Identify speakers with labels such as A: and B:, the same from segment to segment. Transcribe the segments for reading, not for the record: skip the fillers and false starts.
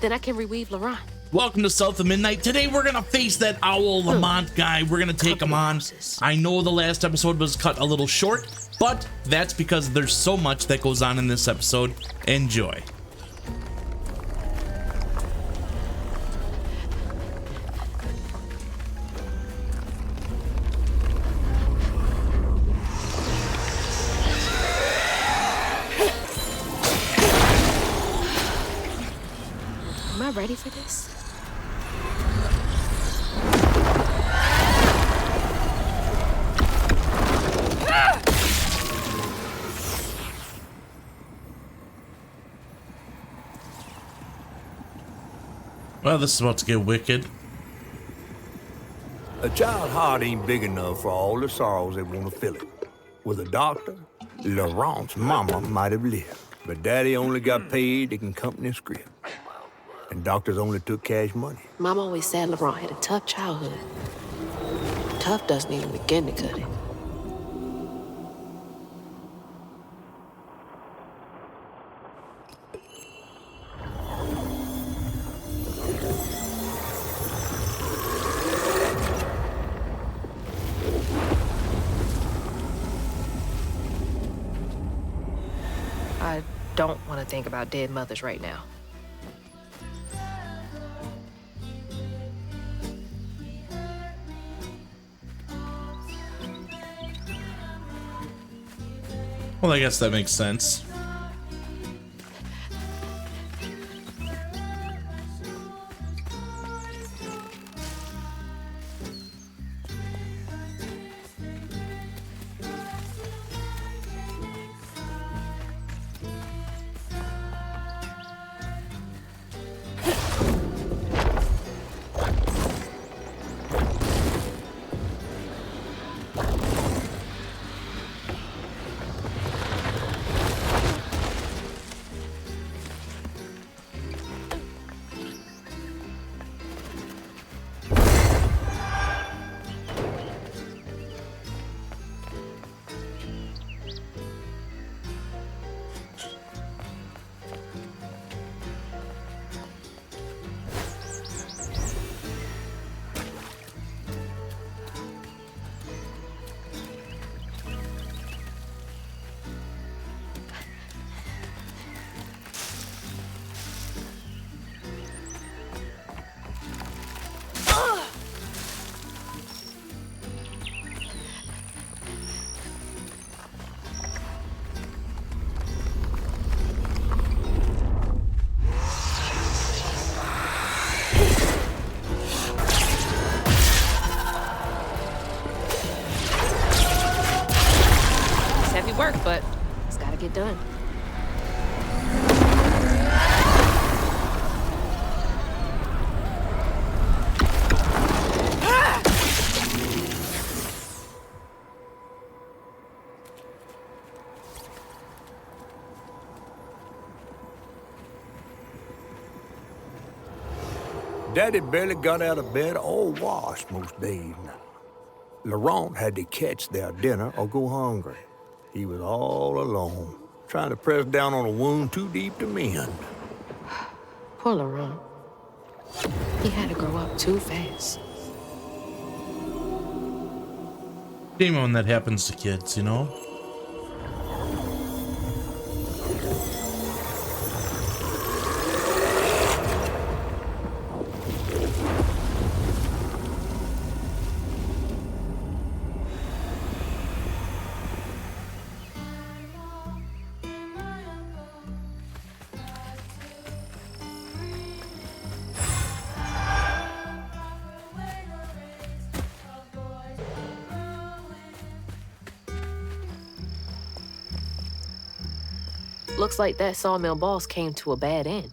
A: Then I can reweave Laurent.
B: Welcome to South of Midnight. Today we're gonna face that Owl Lamont guy. We're gonna take him on. I know the last episode was cut a little short, but that's because there's so much that goes on in this episode. Enjoy.
A: Am I ready for this?
B: Well, this is about to get wicked.
C: A child's heart ain't big enough for all the sorrows that want to fill it. With a doctor, Laurent's mama might have lived, but Daddy only got paid to accompany a script. And doctors only took cash money.
A: Mom always said Laurent had a tough childhood. Tough doesn't even begin to cut it. I don't want to think about dead mothers right now.
B: Well, I guess that makes sense.
A: Work, but it's gotta get done.
C: Daddy barely got out of bed or washed most days. Laurent had to catch their dinner or go hungry. He was all alone, trying to press down on a wound too deep to mend.
A: Poor Laurent. He had to grow up too fast.
B: Shame when that happens to kids, you know?
A: Looks like that sawmill boss came to a bad end.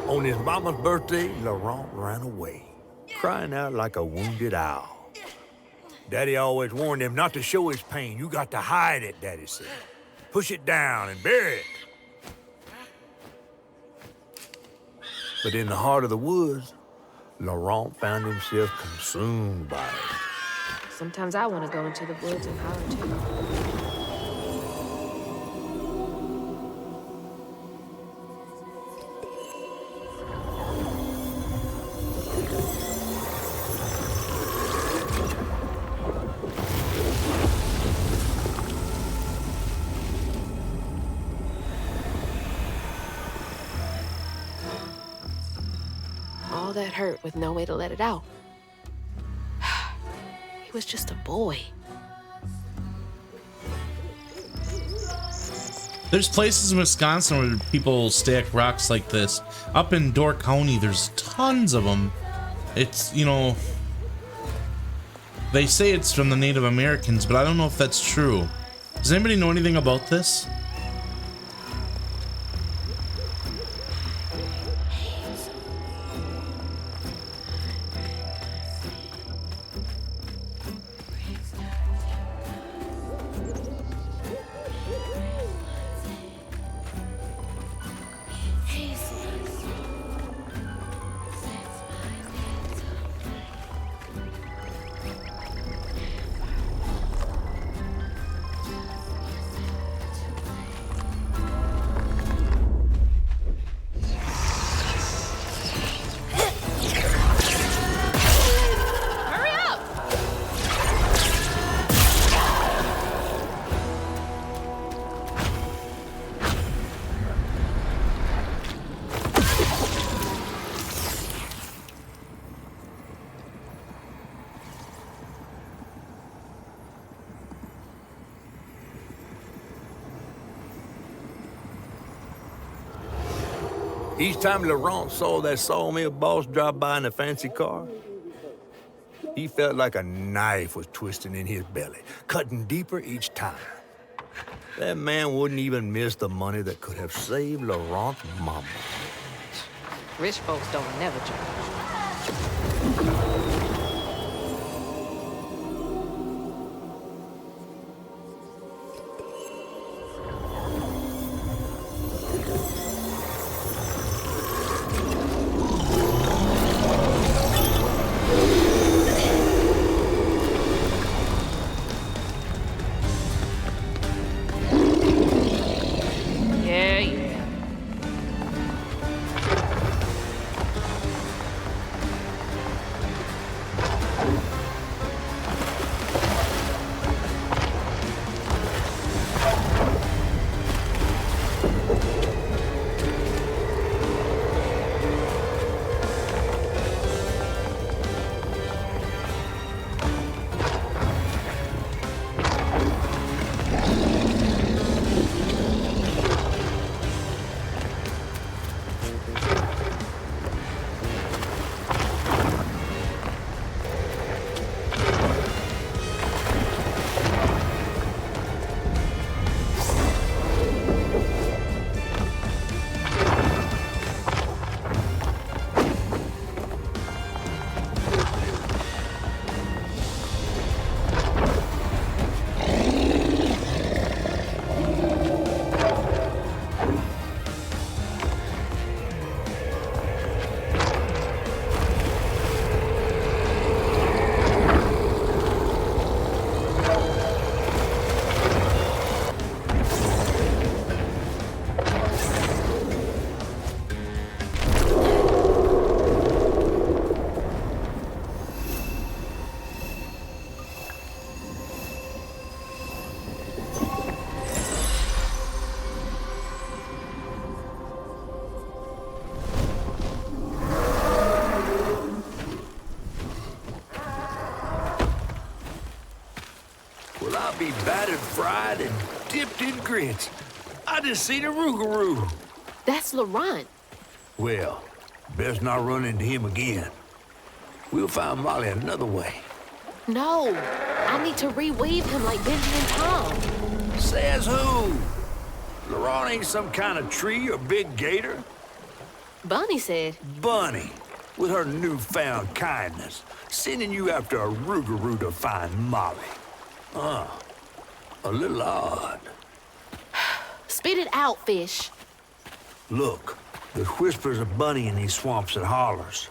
C: On his mama's birthday, Laurent ran away, crying out like a wounded owl. Daddy always warned him not to show his pain. You got to hide it, Daddy said. Push it down and bury it. But in the heart of the woods, Laurent found himself consumed by it.
A: Sometimes I want to go into the woods and holler too. All that hurt with no way to let it out. He was just a boy.
B: There's places in Wisconsin where people stack rocks like this. Up in Door County, there's tons of them. It's, you know, they say it's from the Native Americans, but I don't know if that's true. Does anybody know anything about this?
C: Each time Laurent saw that sawmill boss drive by in a fancy car, he felt like a knife was twisting in his belly, cutting deeper each time. That man wouldn't even miss the money that could have saved Laurent's mama.
A: Rich folks don't never change.
C: be battered, fried, and dipped in grits. I just seen a rougarou.
A: That's Laurent.
C: Well, best not run into him again. We'll find Molly another way.
A: No, I need to reweave him like Benji and Tom.
C: Says who? Laurent ain't some kind of tree or big gator.
A: Bunny said.
C: Bunny, with her newfound kindness, sending you after a rougarou to find Molly. A little odd.
A: Spit it out, fish.
C: Look, there's whispers of Bunny in these swamps and hollers.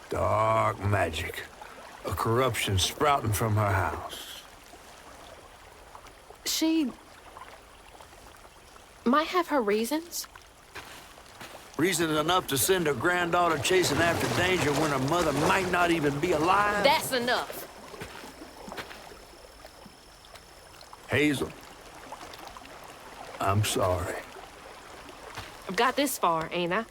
C: Dark magic. A corruption sprouting from her house.
A: She might have her reasons.
C: Reason enough to send her granddaughter chasing after danger when her mother might not even be alive?
A: That's enough.
C: Hazel, I'm sorry.
A: I've got this far, ain't I?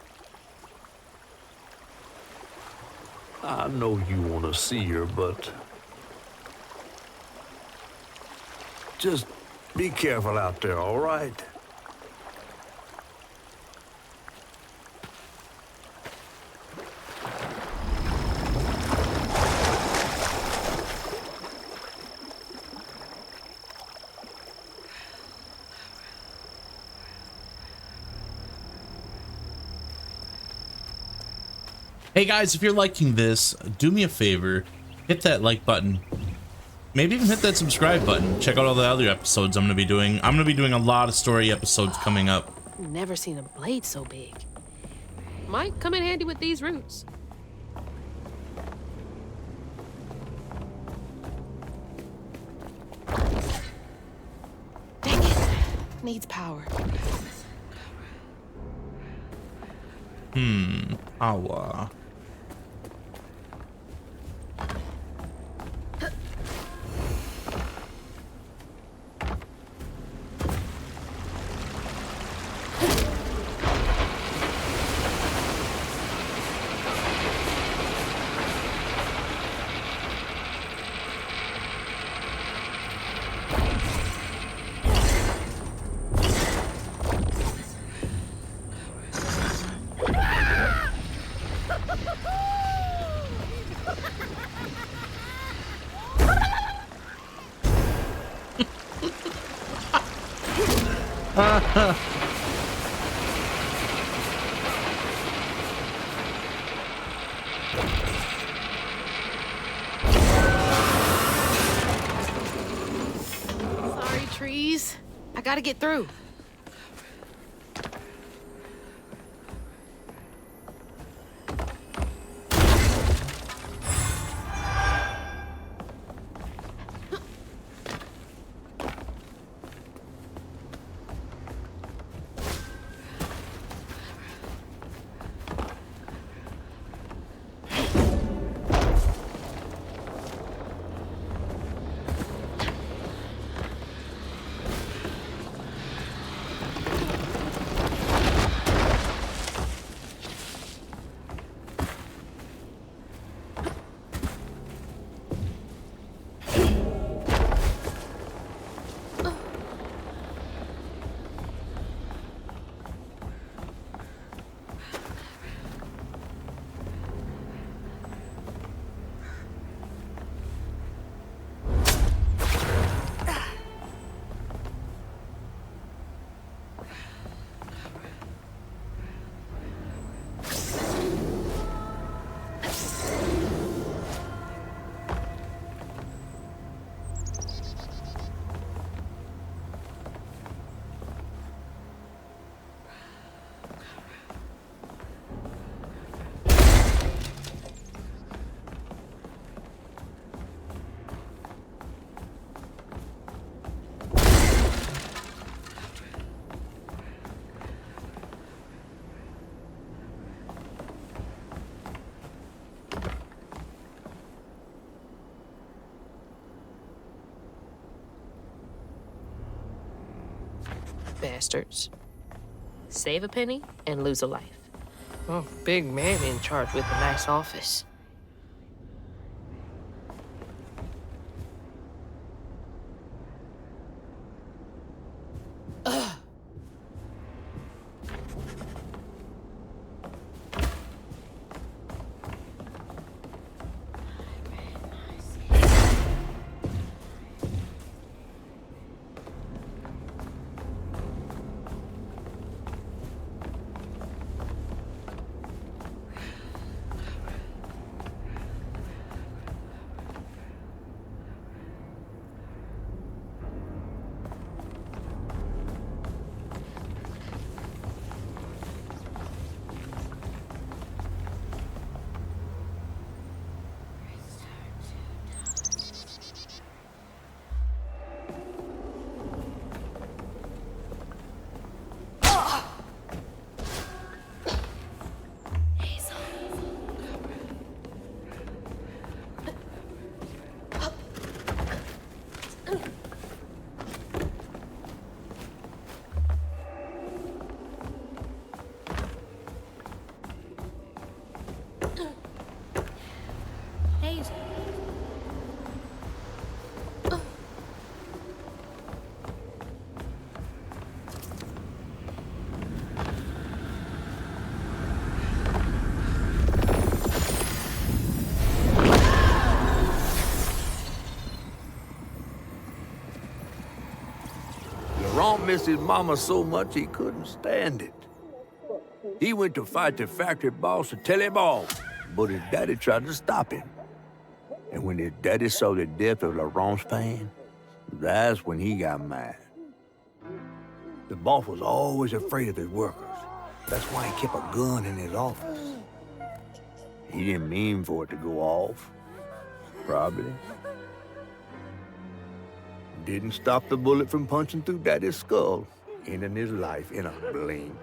C: I know you want to see her, but just be careful out there, all right?
B: Hey guys, if you're liking this, do me a favor, hit that like button. Maybe even hit that subscribe button. Check out all the other episodes I'm gonna be doing. I'm gonna be doing a lot of story episodes coming up.
A: Never seen a blade so big. Might come in handy with these roots. Dang it. Needs power.
B: Awa.
A: Sorry, trees. I gotta get through. Bastards. Save a penny and lose a life. Oh, big man in charge with a nice office.
C: missed his mama so much he couldn't stand it. He went to fight the factory boss to tell him off, but his daddy tried to stop him. And when his daddy saw the death of Laurent's pain, that's when he got mad. The boss was always afraid of his workers. That's why he kept a gun in his office. He didn't mean for it to go off. Probably. Didn't stop the bullet from punching through Daddy's skull, ending his life in a blink.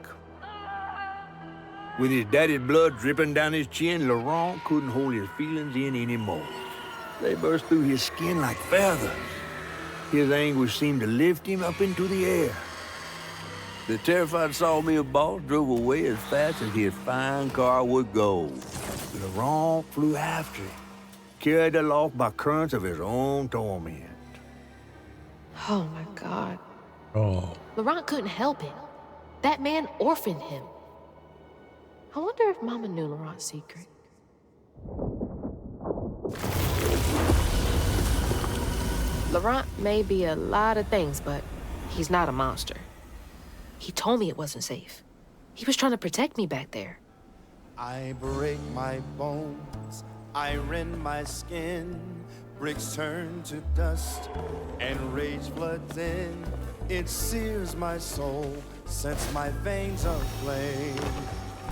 C: With his daddy's blood dripping down his chin, Laurent couldn't hold his feelings in anymore. They burst through his skin like feathers. His anguish seemed to lift him up into the air. The terrified sawmill boss drove away as fast as his fine car would go. Laurent flew after him, carried aloft by currents of his own torment.
A: Oh, my God.
B: Oh.
A: Laurent couldn't help it. That man orphaned him. I wonder if Mama knew Laurent's secret. Laurent may be a lot of things, but he's not a monster. He told me it wasn't safe. He was trying to protect me back there.
D: I break my bones, I rend my skin, bricks turn to dust, and rage floods in. It sears my soul, sets my veins aflame.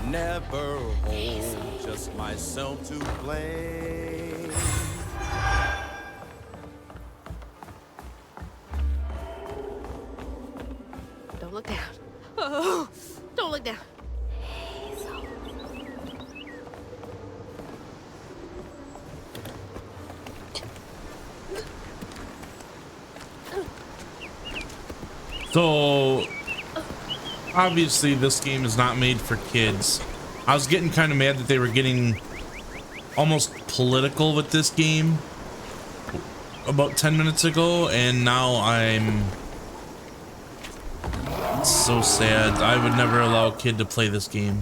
D: Never hold just myself to blame.
A: Don't look down. Oh, don't look down.
B: So, obviously this game is not made for kids. I was getting kind of mad that they were getting almost political with this game about 10 minutes ago, and now I'm so sad. I would never allow a kid to play this game.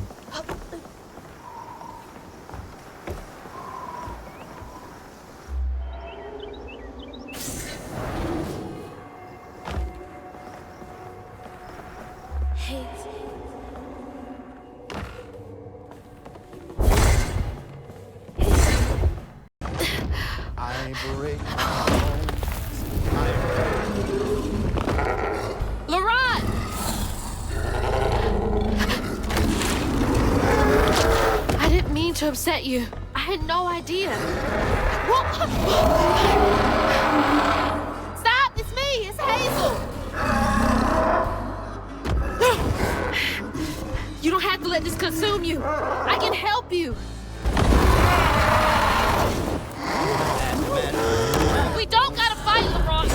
D: I break my bones,
A: Laurent! I didn't mean to upset you. I had no idea. Stop! It's me! It's Hazel! You don't have to let this consume you. I can help you. We don't gotta fight, Laurent.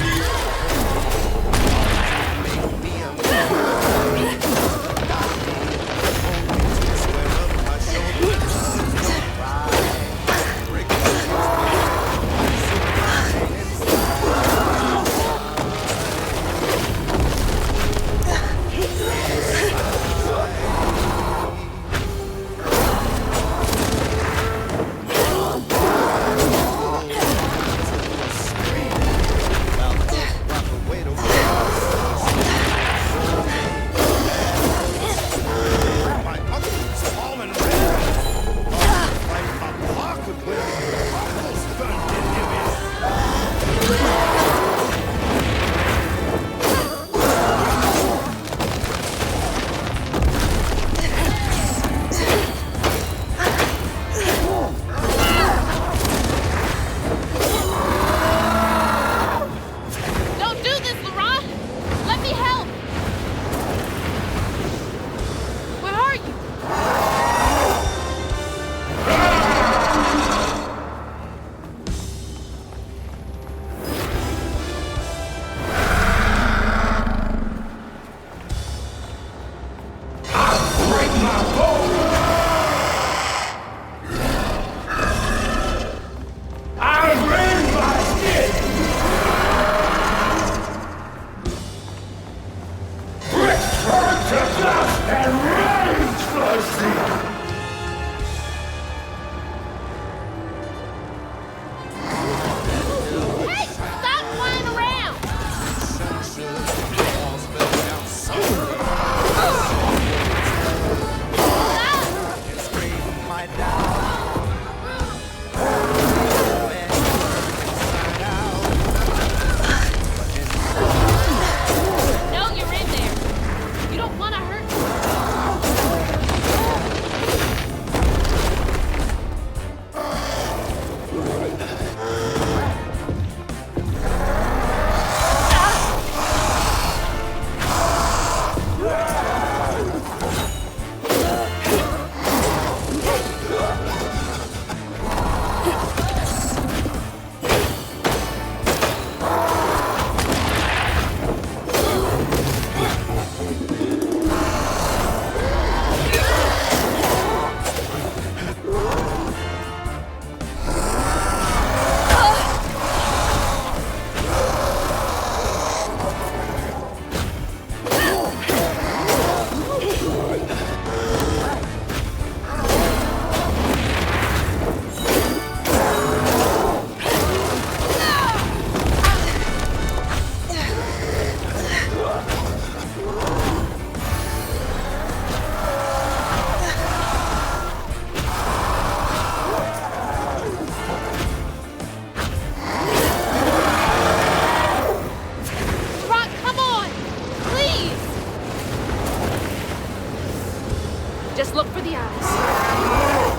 A: Just look for the eyes.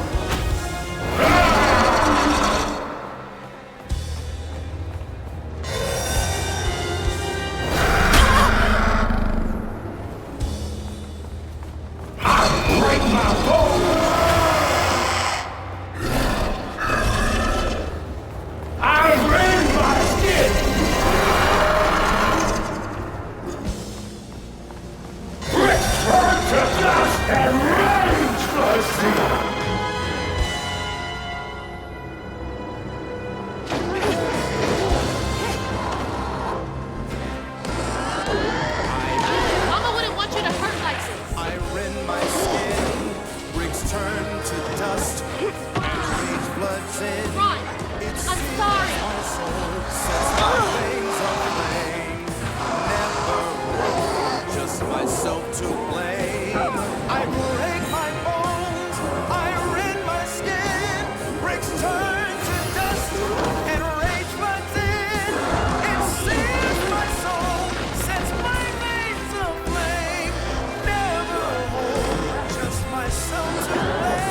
E: Mama wouldn't want you to hurt like this.
D: I rend my skin, bricks turn to dust, rage floods in.
E: Ron, I'm sorry.
D: My soul sets my wings aflame. Never just myself to blame. I break my bones, I rend my skin, bricks turn to dust, and rage floods in. It sears my soul, sets my veins aflame. Never just myself to blame.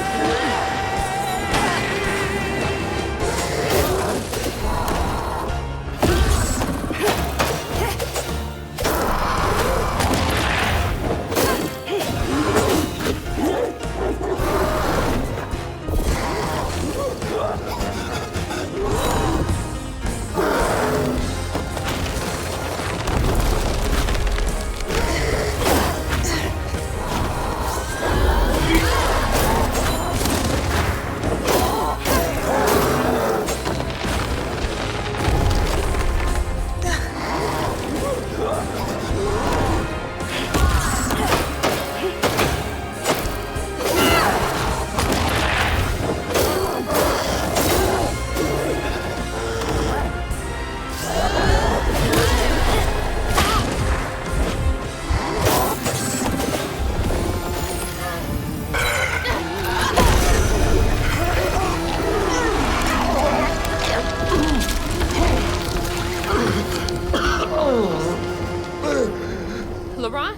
A: LaRon?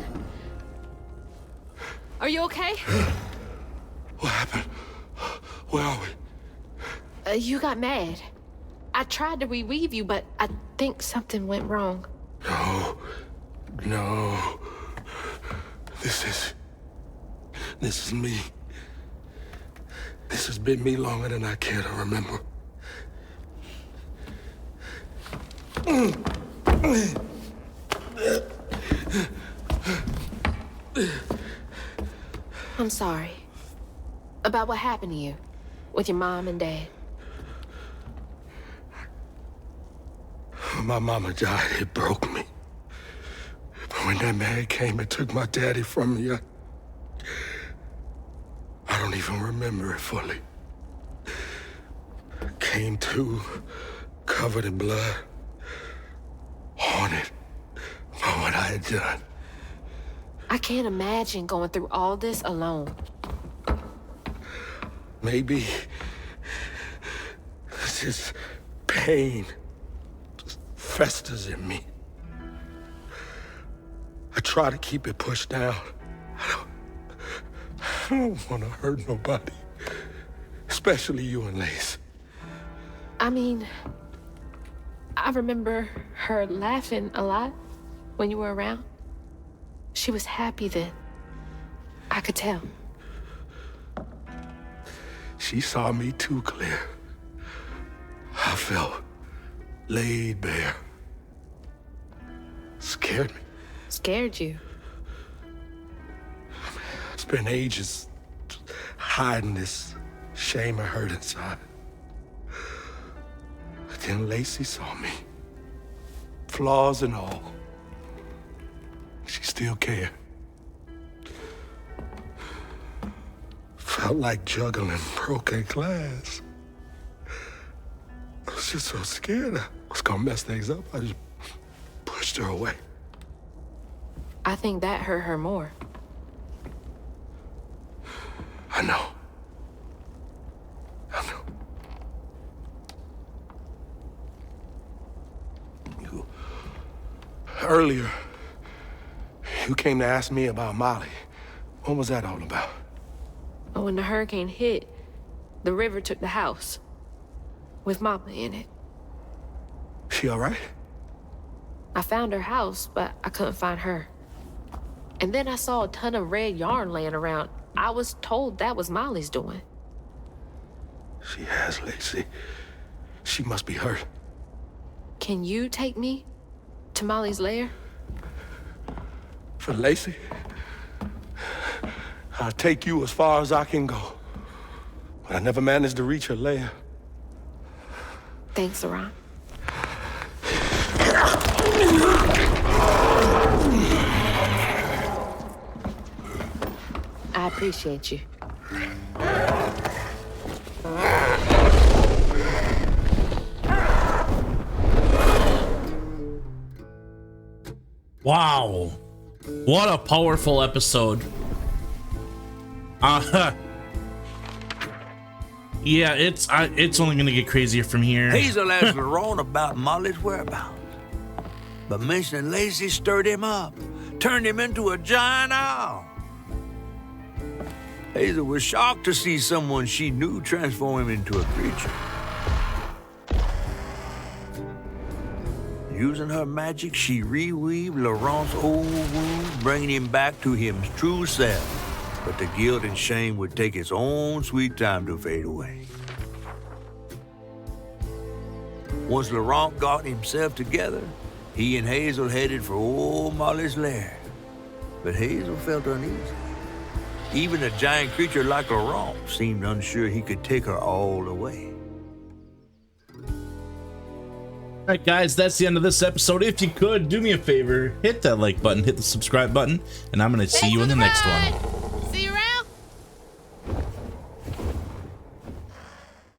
A: Are you okay?
F: What happened? Where are we?
A: You got mad. I tried to reweave you, but I think something went wrong.
F: No. This is me. This has been me longer than I care to remember.
A: I'm sorry. About what happened to you with your mom and dad.
F: When my mama died, it broke me. But when that man came and took my daddy from me, I don't even remember it fully. Came to, covered in blood, haunted by what I had done.
A: I can't imagine going through all this alone.
F: Maybe this pain just festers in me. I try to keep it pushed down. I don't want to hurt nobody, especially you and Lace.
A: I mean, I remember her laughing a lot when you were around. She was happy then. I could tell.
F: She saw me too clear. I felt laid bare. Scared me.
A: Scared you.
F: I spent ages hiding this shame and hurt inside. But then Lacey saw me. Flaws and all. She still cared. Felt like juggling broken glass. I was just so scared I was gonna mess things up. I just pushed her away.
A: I think that hurt her more.
F: I know. Earlier, you came to ask me about Molly. What was that all about?
A: But when the hurricane hit, the river took the house with Mama in it.
F: She all right?
A: I found her house, but I couldn't find her. And then I saw a ton of red yarn laying around. I was told that was Molly's doing.
F: She has, Lacey. She must be hurt.
A: Can you take me to Molly's lair?
F: For Lacey? I'll take you as far as I can go. But I never managed to reach her lair.
A: Thanks, Aran. I appreciate you.
B: Wow. What a powerful episode. Yeah, it's only gonna get crazier from here.
C: Hazel asked Laurent about Molly's whereabouts. But mentioning Lacey stirred him up, turned him into a giant owl. Hazel was shocked to see someone she knew transform him into a creature. Using her magic, she reweaved Laurent's old wound, bringing him back to his true self. But the guilt and shame would take its own sweet time to fade away. Once Laurent got himself together, he and Hazel headed for old Molly's lair. But Hazel felt uneasy. Even a giant creature like Laurent seemed unsure he could take her all the way.
B: All right, guys, that's the end of this episode. If you could, do me a favor, hit that like button, hit the subscribe button, and I'm going to see you in the next one.